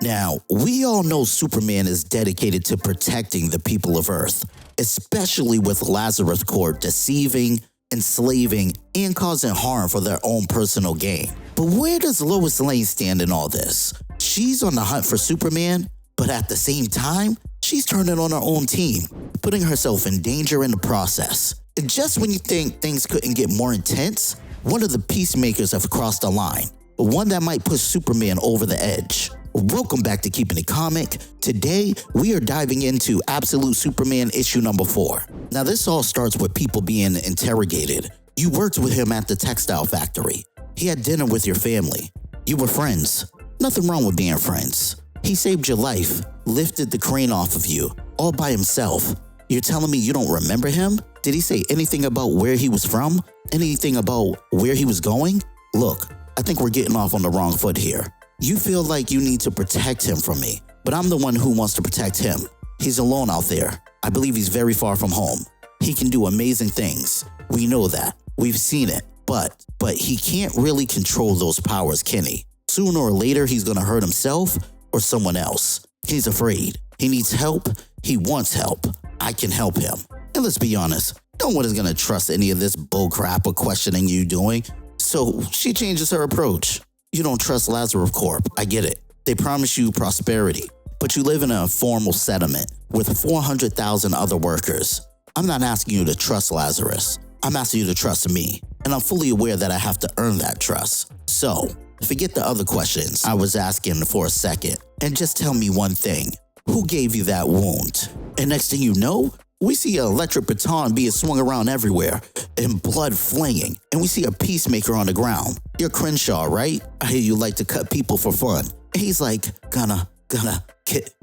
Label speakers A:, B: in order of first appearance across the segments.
A: Now, we all know Superman is dedicated to protecting the people of Earth, especially with Lazarus Corp deceiving, enslaving, and causing harm for their own personal gain. But where does Lois Lane stand in all this? She's on the hunt for Superman, but at the same time, she's turning on her own team, putting herself in danger in the process. And just when you think things couldn't get more intense, one of the Peacemakers have crossed the line, one that might push Superman over the edge. Welcome back to Keepin It Comic. Today, we are diving into Absolute Superman issue number 4. Now, this all starts with people being interrogated. You worked with him at the textile factory. He had dinner with your family. You were friends. Nothing wrong with being friends. He saved your life, lifted the crane off of you, all by himself. You're telling me you don't remember him? Did he say anything about where he was from? Anything about where he was going? Look, I think we're getting off on the wrong foot here. You feel like you need to protect him from me, but I'm the one who wants to protect him. He's alone out there. I believe he's very far from home. He can do amazing things. We know that. We've seen it. But he can't really control those powers, can he? Sooner or later, he's gonna hurt himself or someone else. He's afraid. He needs help. He wants help. I can help him. And let's be honest, no one is gonna trust any of this bullcrap or questioning you doing. So she changes her approach. You don't trust Lazarus Corp. I get it. They promise you prosperity, but you live in a formal settlement with 400,000 other workers. I'm not asking you to trust Lazarus. I'm asking you to trust me, and I'm fully aware that I have to earn that trust. So, forget the other questions I was asking for a second, and just tell me one thing. Who gave you that wound? And next thing you know, we see an electric baton being swung around everywhere and blood flinging, and we see a peacemaker on the ground. You're Crenshaw, right? I hear you like to cut people for fun. And he's like, gonna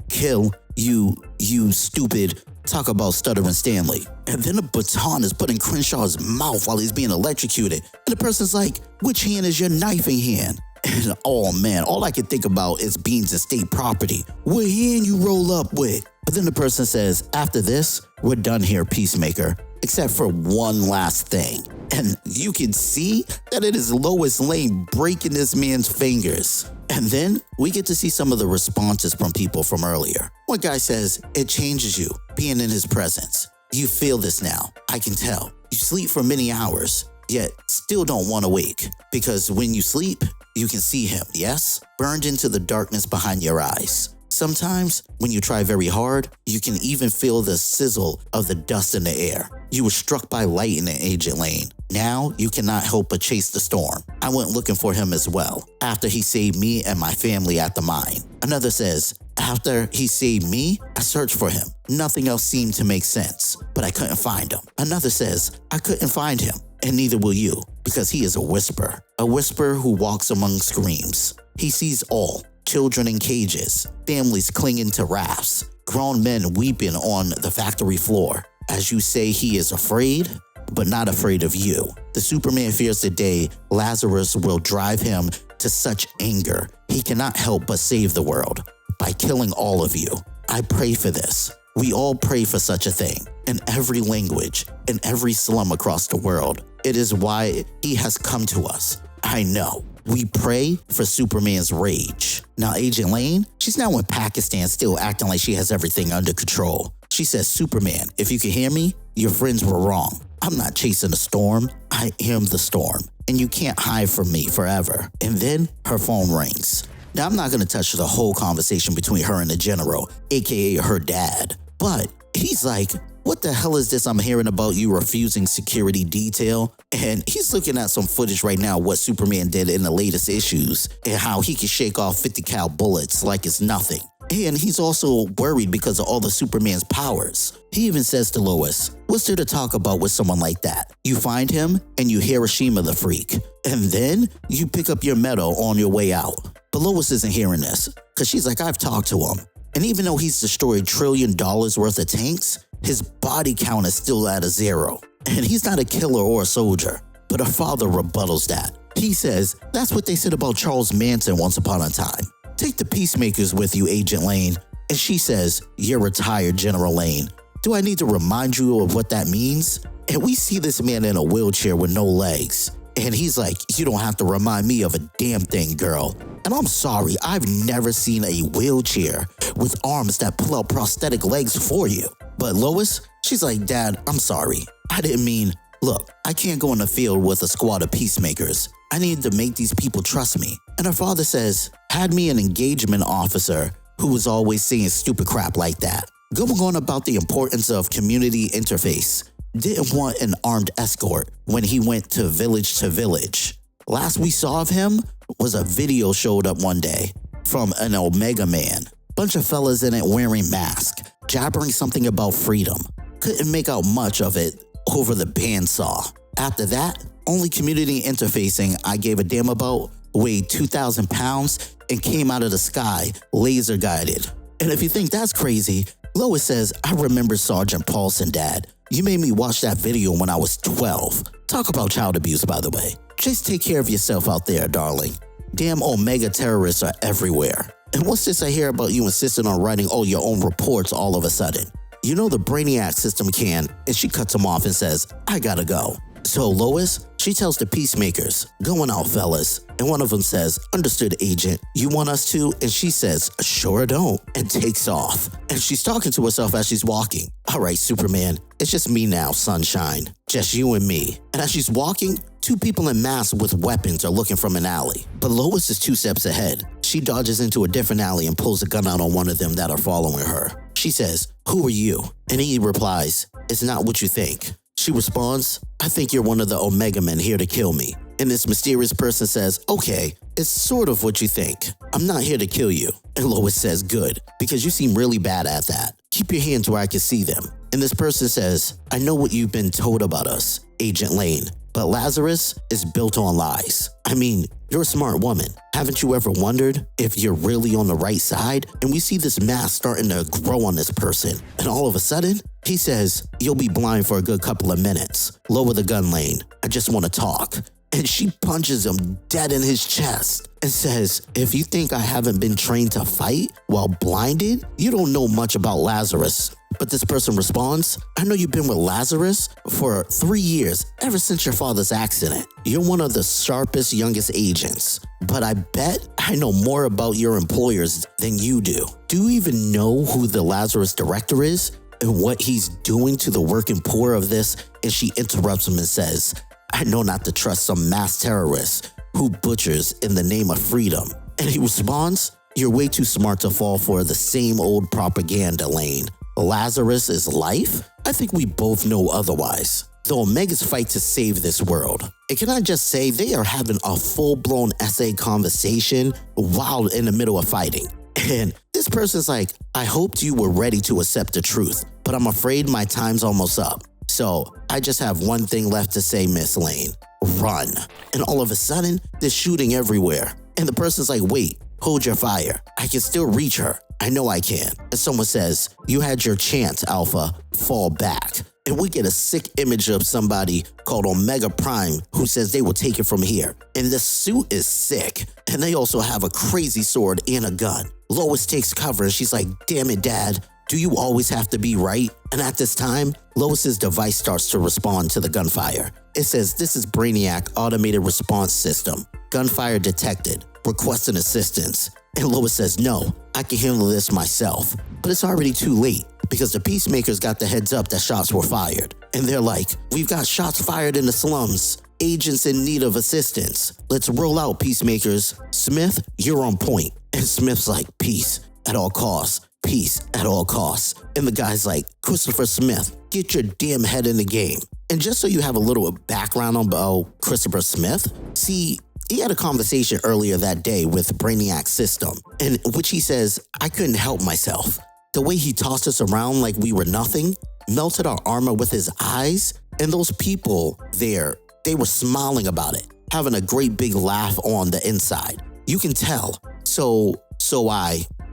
A: kill you stupid. Talk about stuttering Stanley. And then a baton is put in Crenshaw's mouth while he's being electrocuted. And the person's like, which hand is your knifing hand? And oh man, all I can think about is beans and state property. What hand you roll up with? But then the person says, after this, we're done here, Peacemaker, except for one last thing. And you can see that it is Lois Lane breaking this man's fingers. And then we get to see some of the responses from people from earlier. One guy says, it changes you, being in his presence. You feel this now, I can tell. You sleep for many hours, yet still don't want to wake. Because when you sleep, you can see him, yes? Burned into the darkness behind your eyes. Sometimes, when you try very hard, you can even feel the sizzle of the dust in the air. You were struck by lightning, Agent Lane. Now, you cannot help but chase the storm. I went looking for him as well, after he saved me and my family at the mine. Another says, after he saved me, I searched for him. Nothing else seemed to make sense, but I couldn't find him. Another says, I couldn't find him, and neither will you, because he is a whisperer who walks among screams. He sees all. Children in cages, families clinging to rafts, grown men weeping on the factory floor. As you say, he is afraid, but not afraid of you. The Superman fears the day Lazarus will drive him to such anger, he cannot help but save the world by killing all of you. I pray for this. We all pray for such a thing, in every language, in every slum across the world. It is why he has come to us. I know. We pray for Superman's rage. Now, Agent Lane, she's now in Pakistan still acting like she has everything under control. She says, Superman, if you can hear me, your friends were wrong. I'm not chasing a storm. I am the storm, and you can't hide from me forever. And then her phone rings. Now, I'm not going to touch the whole conversation between her and the general, aka her dad. But he's like, what the hell is this I'm hearing about you refusing security detail? And he's looking at some footage right now what Superman did in the latest issues and how he can shake off 50 cal bullets like it's nothing. And he's also worried because of all the Superman's powers. He even says to Lois, what's there to talk about with someone like that? You find him and you Hiroshima the freak. And then you pick up your medal on your way out. But Lois isn't hearing this because she's like, I've talked to him. And even though he's destroyed $1 trillion worth of tanks, his body count is still at a 0. And he's not a killer or a soldier. But her father rebuttals that. He says, that's what they said about Charles Manson once upon a time. Take the Peacemakers with you, Agent Lane. And she says, you're retired, General Lane. Do I need to remind you of what that means? And we see this man in a wheelchair with no legs. And he's like, you don't have to remind me of a damn thing, girl. And I'm sorry, I've never seen a wheelchair with arms that pull out prosthetic legs for you. But Lois, she's like, Dad, I'm sorry. I didn't mean, look, I can't go in the field with a squad of peacemakers. I need to make these people trust me. And her father says, had me an engagement officer who was always saying stupid crap like that. Going on about the importance of community interface. Didn't want an armed escort when he went to village. Last we saw of him was a video showed up one day from an Omega man. Bunch of fellas in it wearing masks, jabbering something about freedom. Couldn't make out much of it over the bandsaw. After that, only community interfacing I gave a damn about weighed 2,000 pounds and came out of the sky laser guided. And if you think that's crazy, Lois says, I remember Sergeant Paulson, Dad. You made me watch that video when I was 12. Talk about child abuse, by the way. Just take care of yourself out there, darling. Damn Omega terrorists are everywhere. And what's this I hear about you insisting on writing all your own reports all of a sudden? You know the Brainiac system can, and she cuts him off and says, I gotta go. So Lois, she tells the Peacemakers, going out, fellas. And one of them says, understood, agent. You want us to? And she says, sure don't, and takes off. And she's talking to herself as she's walking. All right, Superman, it's just me now, sunshine. Just you and me. And as she's walking, two people in masks with weapons are looking from an alley. But Lois is 2 steps ahead. She dodges into a different alley and pulls a gun out on one of them that are following her. She says, who are you? And he replies, it's not what you think. She responds, I think you're one of the Omega men here to kill me. And this mysterious person says, okay, it's sort of what you think. I'm not here to kill you. And Lois says, good, because you seem really bad at that. Keep your hands where I can see them. And this person says, I know what you've been told about us, Agent Lane, but Lazarus is built on lies. I mean, you're a smart woman. Haven't you ever wondered if you're really on the right side? And we see this mask starting to grow on this person. And all of a sudden, he says, you'll be blind for a good couple of minutes. Lower the gun, Lane. I just want to talk. And she punches him dead in his chest and says, if you think I haven't been trained to fight while blinded, you don't know much about Lazarus. But this person responds, I know you've been with Lazarus for 3 years, ever since your father's accident. You're one of the sharpest, youngest agents. But I bet I know more about your employers than you do. Do you even know who the Lazarus director is and what he's doing to the working poor of this? And she interrupts him and says, I know not to trust some mass terrorist who butchers in the name of freedom. And he responds, you're way too smart to fall for the same old propaganda, Lane. Lazarus is life? I think we both know otherwise. The Omegas fight to save this world. And can I just say, they are having a full-blown essay conversation while in the middle of fighting. And this person's like, I hoped you were ready to accept the truth, but I'm afraid my time's almost up. So I just have one thing left to say, Miss Lane. Run. And all of a sudden, there's shooting everywhere. And the person's like, wait, hold your fire. I can still reach her. I know I can. And someone says, you had your chance, Alpha. Fall back. And we get a sick image of somebody called Omega Prime who says they will take it from here. And the suit is sick. And they also have a crazy sword and a gun. Lois takes cover and she's like, damn it, Dad. Do you always have to be right? And at this time, Lois's device starts to respond to the gunfire. It says, this is Brainiac Automated Response System. Gunfire detected. Requesting assistance. And Lois says, no, I can handle this myself. But it's already too late because the Peacemakers got the heads up that shots were fired. And they're like, we've got shots fired in the slums. Agents in need of assistance. Let's roll out, Peacemakers. Smith, you're on point. And Smith's like, peace at all costs. Peace at all costs. And the guy's like, Christopher Smith, get your damn head in the game. And just so you have a little background about Christopher Smith, see, he had a conversation earlier that day with Brainiac's system, in which he says, I couldn't help myself. The way he tossed us around like we were nothing, melted our armor with his eyes, and those people there, they were smiling about it, having a great big laugh on the inside. You can tell.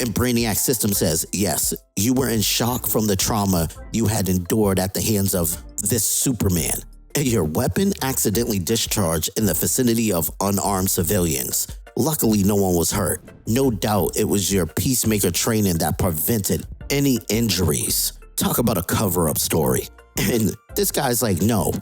A: And Brainiac's system says, yes, you were in shock from the trauma you had endured at the hands of this Superman. And your weapon accidentally discharged in the vicinity of unarmed civilians. Luckily, no one was hurt. No doubt it was your Peacemaker training that prevented any injuries. Talk about a cover-up story. And this guy's like, no,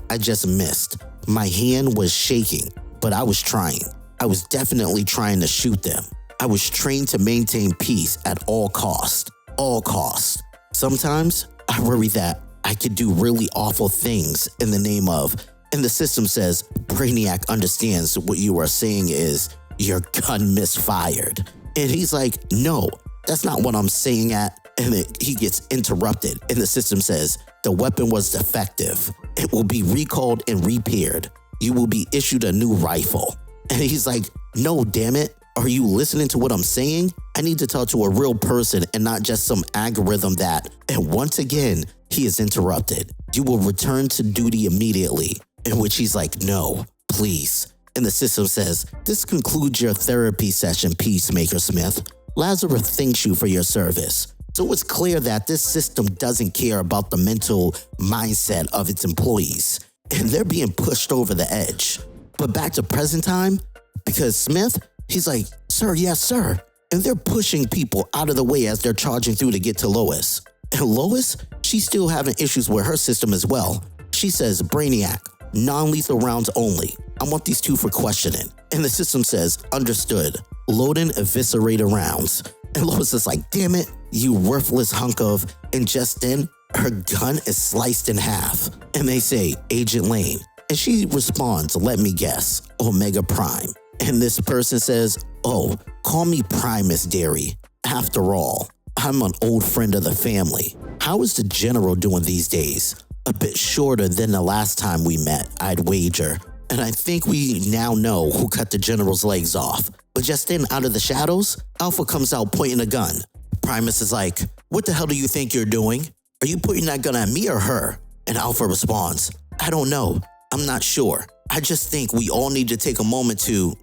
A: I just missed. My hand was shaking, but I was trying. I was definitely trying to shoot them. I was trained to maintain peace at all costs. All costs. Sometimes I worry that I could do really awful things in the name of, and the system says Brainiac understands what you are saying is your gun misfired. And he's like, no, that's not what I'm saying at. And then he gets interrupted and the system says the weapon was defective. It will be recalled and repaired. You will be issued a new rifle. And he's like, no, damn it. Are you listening to what I'm saying? I need to talk to a real person and not just some algorithm that, and once again, he is interrupted. You will return to duty immediately. In which he's like, no, please. And the system says, this concludes your therapy session, Peacemaker Smith. Lazarus thanks you for your service. So it's clear that this system doesn't care about the mental mindset of its employees, and they're being pushed over the edge. But back to present time, because Smith, he's like, sir, yes, sir. And they're pushing people out of the way as they're charging through to get to Lois. And Lois, she's still having issues with her system as well. She says, Brainiac, non-lethal rounds only. I want these two for questioning. And the system says, understood. Loading eviscerator rounds. And Lois is like, damn it, you worthless hunk of. And just then, her gun is sliced in half. And they say, Agent Lane. And she responds, let me guess, Omega Prime. And this person says, oh, call me Primus, Derry. After all, I'm an old friend of the family. How is the general doing these days? A bit shorter than the last time we met, I'd wager. And I think we now know who cut the general's legs off. But just then, out of the shadows, Alpha comes out pointing a gun. Primus is like, what the hell do you think you're doing? Are you pointing that gun at me or her? And Alpha responds, I don't know. I'm not sure. I just think we all need to take a moment to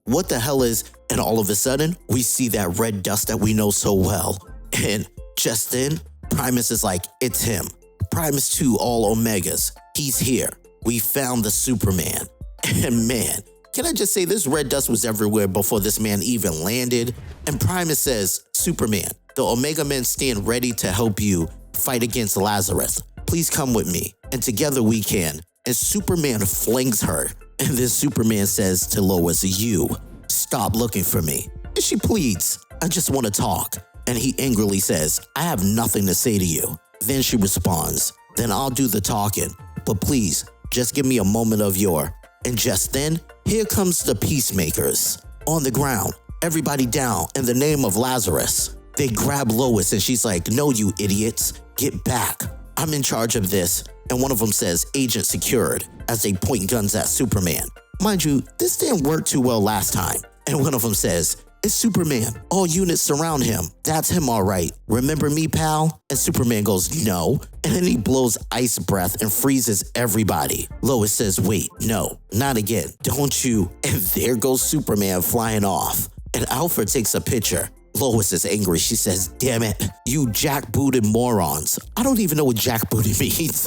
A: what the hell is, and all of a sudden, we see that red dust that we know so well. And just then, Primus is like, it's him. Primus 2 all Omegas. He's here. We found the Superman. And man, can I just say this red dust was everywhere before this man even landed? And Primus says, Superman, the Omega men stand ready to help you fight against Lazarus. Please come with me, and together we can. And Superman flings her. And then Superman says to Lois, you, stop looking for me. And she pleads, I just want to talk. And he angrily says, I have nothing to say to you. Then she responds, then I'll do the talking. But please, just give me a moment of your. And just then, here comes the Peacemakers. On the ground, everybody down in the name of Lazarus. They grab Lois and she's like, no, you idiots, get back. I'm in charge of this. And one of them says, agent secured, as they point guns at Superman. Mind you, this didn't work too well last time. And one of them says, it's Superman. All units surround him. That's him all right. Remember me, pal? And Superman goes, no. And then he blows ice breath and freezes everybody. Lois says, wait, no, not again. Don't you? And there goes Superman flying off. And Alfred takes a picture. Lois is angry. She says, damn it, you jackbooted morons. I don't even know what jackbooted means.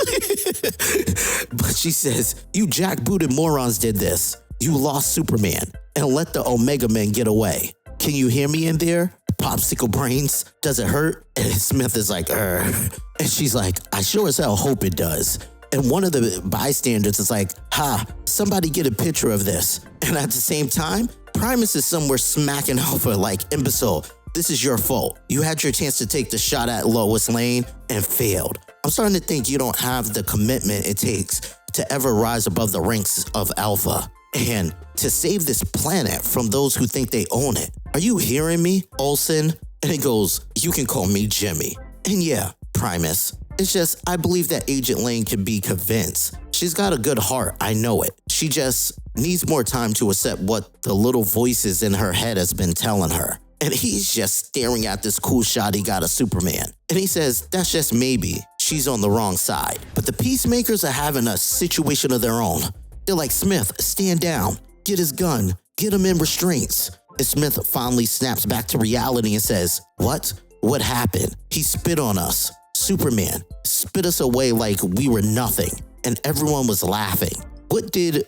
A: But she says, you jackbooted morons did this. You lost Superman and let the Omega men get away. Can you hear me in there? Popsicle brains, does it hurt? And Smith is like, And she's like, I sure as hell hope it does. And one of the bystanders is like, ha, somebody get a picture of this. And at the same time, Primus is somewhere smacking Alpha like, imbecile, this is your fault. You had your chance to take the shot at Lois Lane and failed. I'm starting to think you don't have the commitment it takes to ever rise above the ranks of Alpha and to save this planet from those who think they own it. Are you hearing me, Olsen? And he goes, you can call me Jimmy. And yeah, Primus, it's just, I believe that Agent Lane can be convinced. She's got a good heart, I know it. She just needs more time to accept what the little voices in her head has been telling her. And he's just staring at this cool shot he got of Superman. And he says, that's just maybe. She's on the wrong side. But the Peacemakers are having a situation of their own. They're like, Smith, stand down. Get his gun. Get him in restraints. And Smith finally snaps back to reality and says, what? What happened? He spit on us. Superman spit us away like we were nothing. And everyone was laughing. What did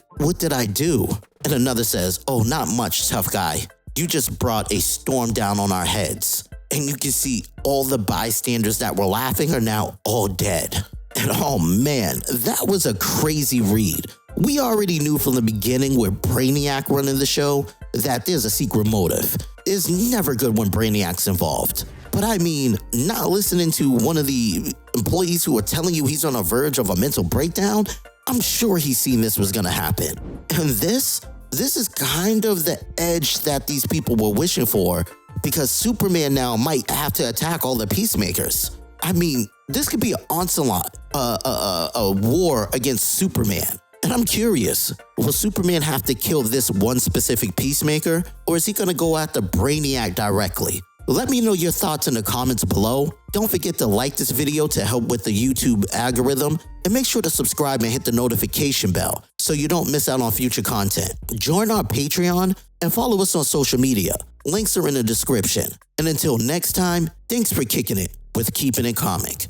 A: I do? And another says, oh, not much, tough guy. You just brought a storm down on our heads. And you can see all the bystanders that were laughing are now all dead. And oh man, that was a crazy read. We already knew from the beginning with Brainiac running the show that there's a secret motive. It's never good when Brainiac's involved. But I mean, not listening to one of the employees who are telling you he's on the verge of a mental breakdown, I'm sure he's seen this was gonna happen. And this is kind of the edge that these people were wishing for, because Superman now might have to attack all the Peacemakers. I mean, this could be an onslaught, a war against Superman. And I'm curious, will Superman have to kill this one specific Peacemaker, or is he gonna go after Brainiac directly? Let me know your thoughts in the comments below. Don't forget to like this video to help with the YouTube algorithm, and make sure to subscribe and hit the notification bell so you don't miss out on future content. Join our Patreon and follow us on social media. Links are in the description. And until next time, thanks for kicking it with Keepin' It Comic.